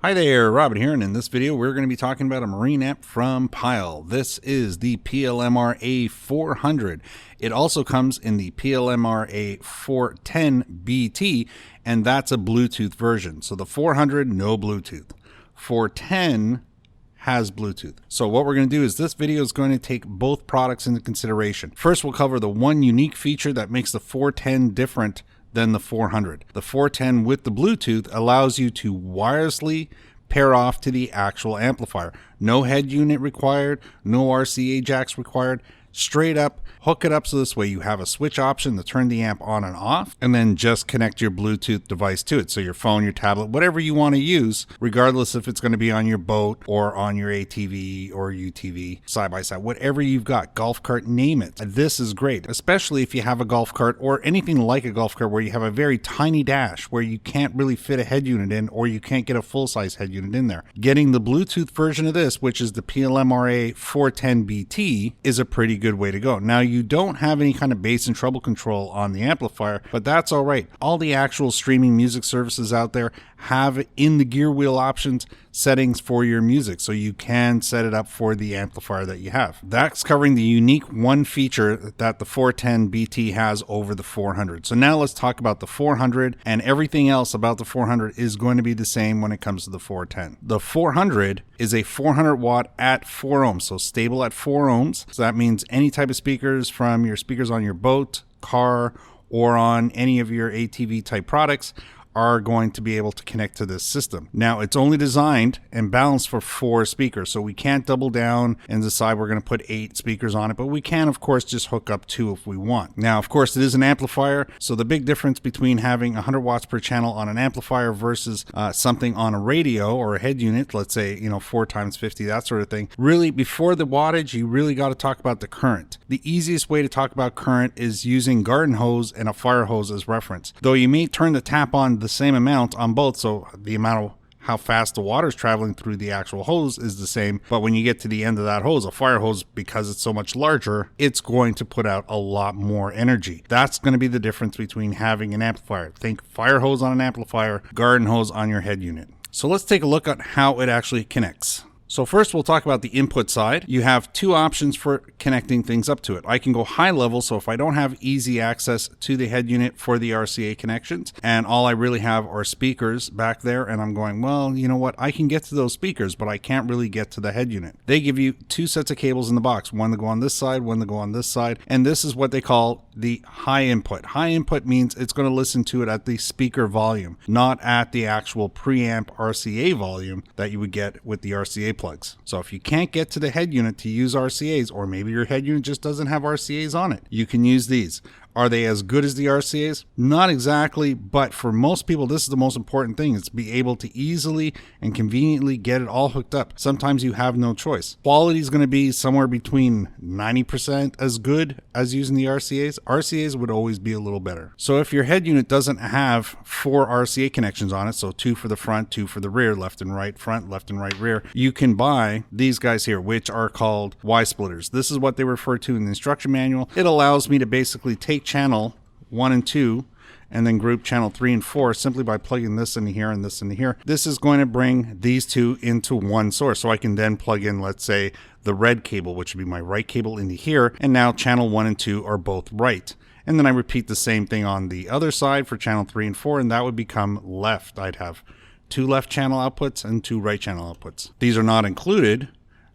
Hi there, Robin here, and in this video we're going to be talking about a marine amp from Pyle. This is the PLMR A400. It also comes in the PLMR A410BT, and that's a Bluetooth version. So the 400, no Bluetooth. 410 has Bluetooth. So what we're going to do is this video is going to take both products into consideration. First, we'll cover the one unique feature that makes the 410 different than the 400. The 410 with the Bluetooth allows you to wirelessly pair off to the actual amplifier. No head unit required, no RCA jacks required. Straight up, hook it up so this way you have a switch option to turn the amp on and off, and then just connect your Bluetooth device to it. So your phone, your tablet, whatever you want to use, regardless if it's going to be on your boat or on your ATV or UTV, side by side, whatever you've got, golf cart, name it. This is great, especially if you have a golf cart or anything like a golf cart where you have a very tiny dash where you can't really fit a head unit in, or you can't get a full-size head unit in there. Getting the Bluetooth version of this, which is the PLMR A410BT, is a pretty good way to go. Now, you don't have any kind of bass and treble control on the amplifier, but that's all right. All the actual streaming music services out there have in the gear wheel options settings for your music, so you can set it up for the amplifier that you have. That's covering the unique one feature that the 410BT has over the 400. So now let's talk about the 400, and everything else about the 400 is going to be the same when it comes to the 410. The 400 is a 400 watt at 4 ohms, so stable at 4 ohms. So that means any type of speakers, from your speakers on your boat, car, or on any of your ATV type products, are going to be able to connect to this system. Now, it's only designed and balanced for 4 speakers, so we can't double down and decide we're going to put 8 speakers on it, but we can, of course, just hook up 2 if we want. Now, of course, it is an amplifier, so the big difference between having 100 watts per channel on an amplifier versus something on a radio or a head unit, let's say, 4 times 50, that sort of thing, really, before the wattage, you really got to talk about the current. The easiest way to talk about current is using garden hose and a fire hose as reference. Though you may turn the tap on the same amount on both, so the amount of how fast the water is traveling through the actual hose is the same, but when you get to the end of that hose, a fire hose, because it's so much larger, it's going to put out a lot more energy. That's going to be the difference between having an amplifier. Think fire hose on an amplifier, garden hose on your head unit. So let's take a look at how it actually connects. So first, we'll talk about the input side. You have 2 options for connecting things up to it. I can go high level, so if I don't have easy access to the head unit for the RCA connections, and all I really have are speakers back there, and I'm going, well, you know what, I can get to those speakers, but I can't really get to the head unit. They give you 2 sets of cables in the box, one to go on this side, one to go on this side, and this is what they call the high input. High input means it's going to listen to it at the speaker volume, not at the actual preamp RCA volume that you would get with the RCA plugs. So if you can't get to the head unit to use RCAs, or maybe your head unit just doesn't have RCAs on it, you can use these. Are they as good as the RCAs? Not exactly, but for most people, this is the most important thing, is to be able to easily and conveniently get it all hooked up. Sometimes you have no choice. Quality is going to be somewhere between 90% as good as using the RCAs. RCAs would always be a little better. So if your head unit doesn't have 4 RCA connections on it, so 2 for the front, 2 for the rear, left and right front, left and right rear, you can buy these guys here, which are called Y-splitters. This is what they refer to in the instruction manual. It allows me to basically take channel 1 and 2 and then group channel 3 and 4 simply by plugging this into here and this into here. This is going to bring these 2 into one source, so I can then plug in, let's say, the red cable, which would be my right cable, into here, and now channel 1 and 2 are both right. And then I repeat the same thing on the other side for channel 3 and 4, and that would become left. I'd have 2 left channel outputs and 2 right channel outputs. These are not included,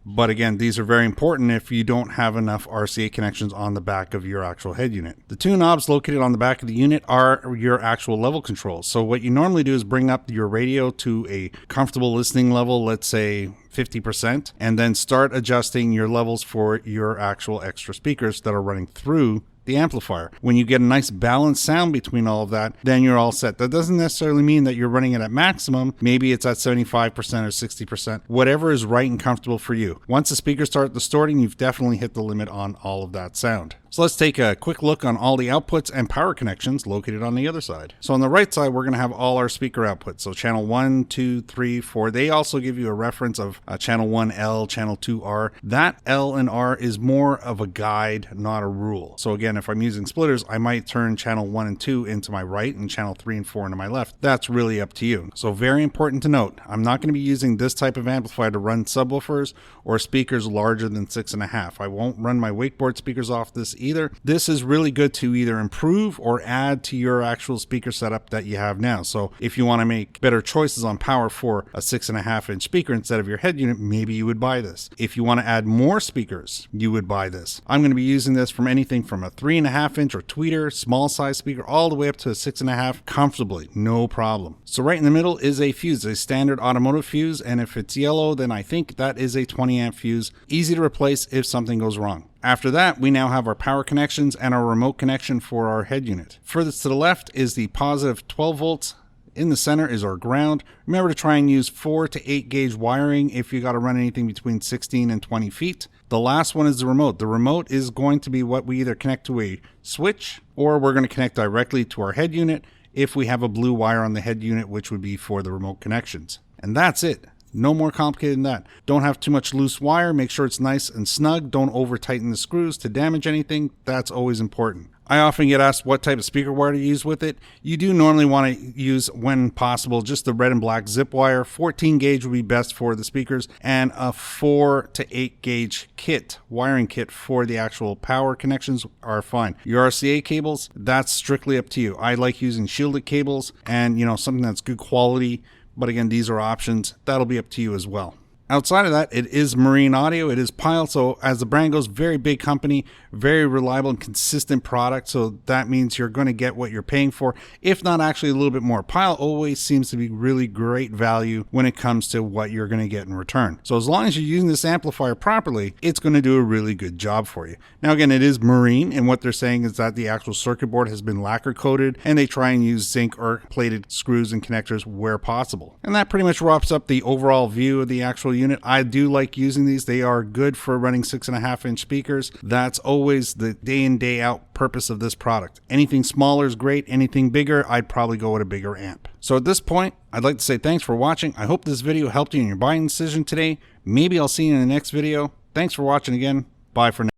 but again, these are very important if you don't have enough RCA connections on the back of your actual head unit. The 2 knobs located on the back of the unit are your actual level controls. So what you normally do is bring up your radio to a comfortable listening level, let's say 50%, and then start adjusting your levels for your actual extra speakers that are running through the amplifier. When you get a nice balanced sound between all of that, then you're all set. That doesn't necessarily mean that you're running it at maximum. Maybe it's at 75% or 60%, whatever is right and comfortable for you. Once the speakers start distorting, you've definitely hit the limit on all of that sound. So let's take a quick look on all the outputs and power connections located on the other side. So on the right side, we're going to have all our speaker outputs. So channel 1, 2, 3, 4. They also give you a reference of channel 1L, channel 2R. That L and R is more of a guide, not a rule. So again, if I'm using splitters, I might turn channel 1 and 2 into my right and channel 3 and 4 into my left. That's really up to you. So very important to note, I'm not going to be using this type of amplifier to run subwoofers or speakers larger than 6.5. I won't run my wakeboard speakers off this either. This is really good to either improve or add to your actual speaker setup that you have now. So if you want to make better choices on power for a 6.5-inch speaker instead of your head unit, maybe you would buy this. If you want to add more speakers, you would buy this. I'm going to be using this from anything from a 3.5-inch or tweeter, small size speaker, all the way up to a 6.5 comfortably, no problem. So right in the middle is a fuse, a standard automotive fuse, and if it's yellow, then I think that is a 20 amp fuse, easy to replace if something goes wrong. After that, we now have our power connections and our remote connection for our head unit. Furthest to the left is the positive 12 volts. In the center is our ground. Remember to try and use 4 to 8 gauge wiring if you got to run anything between 16 and 20 feet. The last one is the remote. The remote is going to be what we either connect to a switch or we're going to connect directly to our head unit if we have a blue wire on the head unit, which would be for the remote connections. And that's it. No more complicated than that. Don't have too much loose wire. Make sure it's nice and snug. Don't over tighten the screws to damage anything. That's always important. I often get asked what type of speaker wire to use with it. You do normally want to use, when possible, just the red and black zip wire. 14 gauge would be best for the speakers, and a 4 to 8 gauge kit, wiring kit for the actual power connections are fine. Your RCA cables, that's strictly up to you. I like using shielded cables and, something that's good quality. But again, these are options. That'll be up to you as well. Outside of that, it is Marine Audio. It is Pyle. So as the brand goes, very big company, very reliable and consistent product. So that means you're going to get what you're paying for, if not actually a little bit more. Pyle always seems to be really great value when it comes to what you're going to get in return. So as long as you're using this amplifier properly, it's going to do a really good job for you. Now, again, it is Marine, and what they're saying is that the actual circuit board has been lacquer coated, and they try and use zinc or plated screws and connectors where possible. And that pretty much wraps up the overall view of the actual unit. I do like using these. They are good for running 6.5-inch speakers. That's always the day in, day out purpose of this product. Anything smaller is great. Anything bigger, I'd probably go with a bigger amp. So at this point, I'd like to say thanks for watching. I hope this video helped you in your buying decision today. Maybe I'll see you in the next video. Thanks for watching again. Bye for now.